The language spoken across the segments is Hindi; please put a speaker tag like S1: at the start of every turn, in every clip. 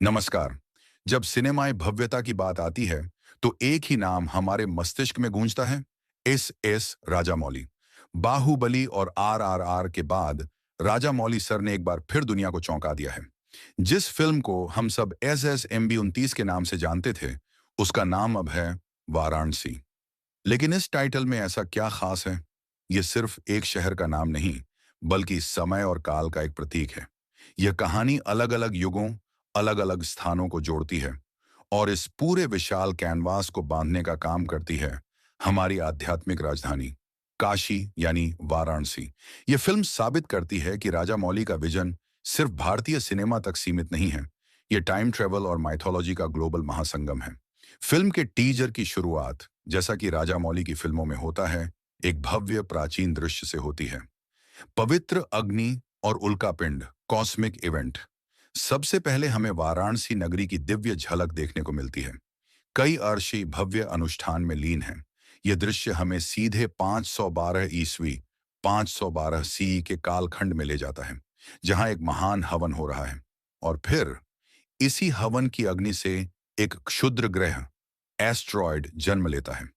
S1: नमस्कार। जब सिनेमाई भव्यता की बात आती है, तो एक ही नाम हमारे मस्तिष्क में गूंजता है, एस राजामौली। बाहुबली और आरआरआर के बाद राजामौली सर ने एक बार फिर दुनिया को चौंका दिया है। जिस फिल्म को हम सब SSMB 29 के नाम से जानते थे, उसका नाम अब है वाराणसी। लेकिन इस टाइटल में ऐसा क्या खास है? ये सिर्फ एक शहर का नाम नहीं, बल्कि समय और काल का एक प्रतीक है। यह कहानी अलग-अलग युगों, अलग-अलग स्थानों को जोड़ती है और इस पूरे विशाल कैनवास को बांधने का काम करती है हमारी आध्यात्मिक राजधानी, काशी यानी वाराणसी। यह फिल्म साबित करती है कि राजामौली का विजन सिर्फ भारतीय सिनेमा तक सीमित नहीं है। यह टाइम ट्रेवल और माइथोलॉजी का ग्लोबल महासंगम है। फिल्म के टीजर की शुरुआत, जैसा कि राजामौली की फिल्मों में होता है, एक भव्य प्राचीन दृश्य से होती है। पवित्र अग्नि और उल्कापिंड, कॉस्मिक इवेंट। सबसे पहले हमें वाराणसी नगरी की दिव्य झलक देखने को मिलती है। कई अर्शी भव्य अनुष्ठान में लीन हैं। यह दृश्य हमें सीधे 512 ईस्वी 512 CE के कालखंड में ले जाता है, जहां एक महान हवन हो रहा है। और फिर इसी हवन की अग्नि से एक क्षुद्र ग्रह, एस्ट्रॉयड, जन्म लेता है।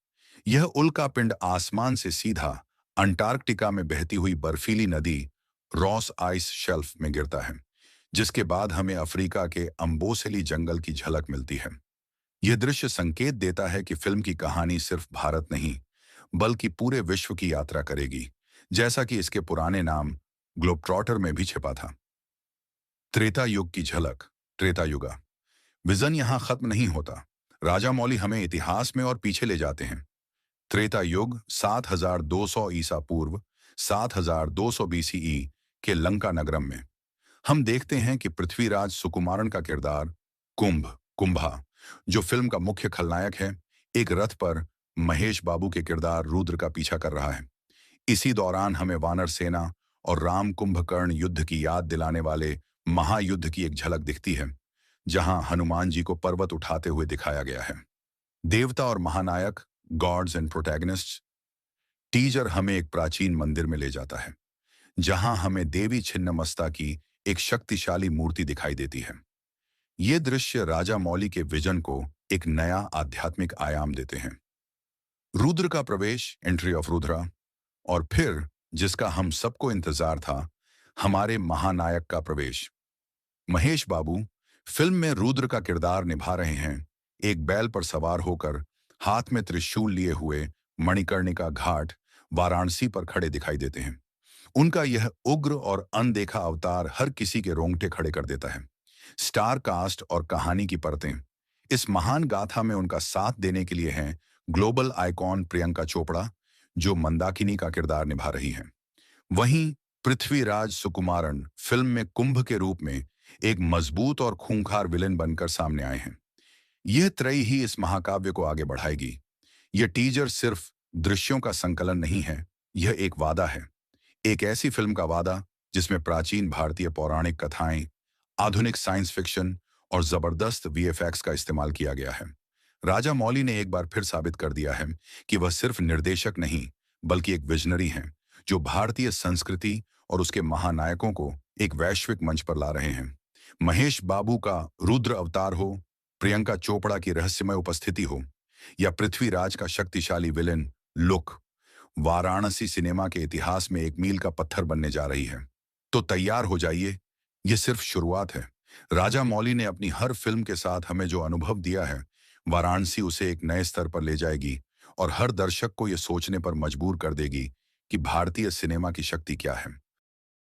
S1: यह उल्कापिंड आसमान से सीधा अंटार्कटिका में बहती हुई बर्फीली नदी रॉस आइस शेल्फ में गिरता है, जिसके बाद हमें अफ्रीका के अम्बोसेली जंगल की झलक मिलती है। यह दृश्य संकेत देता है कि फिल्म की कहानी सिर्फ भारत नहीं, बल्कि पूरे विश्व की यात्रा करेगी, जैसा कि इसके पुराने नाम ग्लोबट्रॉटर में भी छिपा था। त्रेता युग की झलक, त्रेता युगा। विजन यहाँ खत्म नहीं होता। राजामौली हमें इतिहास में और पीछे ले जाते हैं। त्रेता युग 7200 ईसा पूर्व 7200 BCE के लंका नगरम में हम देखते हैं कि पृथ्वीराज सुकुमारन का किरदार कुंभा, जो फिल्म का मुख्य खलनायक है, एक रथ पर महेश बाबू के किरदार रुद्र का पीछा कर रहा है। इसी दौरान हमें वानर सेना और राम कुंभकर्ण युद्ध की याद दिलाने वाले महायुद्ध की एक झलक दिखती है, जहां हनुमान जी को पर्वत उठाते हुए दिखाया गया है। देवता और महानायक, गॉड्स एंड प्रोटैगनिस्ट्स। टीजर हमें एक प्राचीन मंदिर में ले जाता है, जहां हमें देवी छिन्नमस्ता की एक शक्तिशाली मूर्ति दिखाई देती है। ये दृश्य राजा मौली के विजन को एक नया आध्यात्मिक आयाम देते हैं। रुद्र का प्रवेश, एंट्री ऑफ रुद्रा। और फिर जिसका हम सबको इंतजार था, हमारे महानायक का प्रवेश। महेश बाबू फिल्म में रुद्र का किरदार निभा रहे हैं। एक बैल पर सवार होकर, हाथ में त्रिशूल लिए हुए, मणिकर्णिका घाट वाराणसी पर खड़े दिखाई देते हैं। उनका यह उग्र और अनदेखा अवतार हर किसी के रोंगटे खड़े कर देता है। स्टार कास्ट और कहानी की परतें। इस महान गाथा में उनका साथ देने के लिए हैं ग्लोबल आइकॉन प्रियंका चोपड़ा, जो मंदाकिनी का किरदार निभा रही हैं। वहीं पृथ्वीराज सुकुमारन फिल्म में कुंभ के रूप में एक मजबूत और खूंखार विलेन बनकर सामने आए हैं। यह त्रयी ही इस महाकाव्य को आगे बढ़ाएगी। यह टीजर सिर्फ दृश्यों का संकलन नहीं है, यह एक वादा है। एक ऐसी फिल्म का वादा जिसमें प्राचीन भारतीय पौराणिक कथाएं, आधुनिक साइंस फिक्शन और जबरदस्त VFX का इस्तेमाल किया गया है। राजा मौली ने एक बार फिर साबित कर दिया है कि वह सिर्फ निर्देशक नहीं, बल्कि एक विजनरी हैं, जो भारतीय संस्कृति और उसके महानायकों को एक वैश्विक मंच पर ला रहे हैं। महेश बाबू का रुद्र अवतार हो, प्रियंका चोपड़ा की रहस्यमय उपस्थिति हो, या पृथ्वीराज का शक्तिशाली विलेन लुक, वाराणसी सिनेमा के इतिहास में एक मील का पत्थर बनने जा रही है। तो तैयार हो जाइए, यह सिर्फ शुरुआत है। राजा मौली ने अपनी हर फिल्म के साथ हमें जो अनुभव दिया है, वाराणसी उसे एक नए स्तर पर ले जाएगी और हर दर्शक को यह सोचने पर मजबूर कर देगी कि भारतीय सिनेमा की शक्ति क्या है।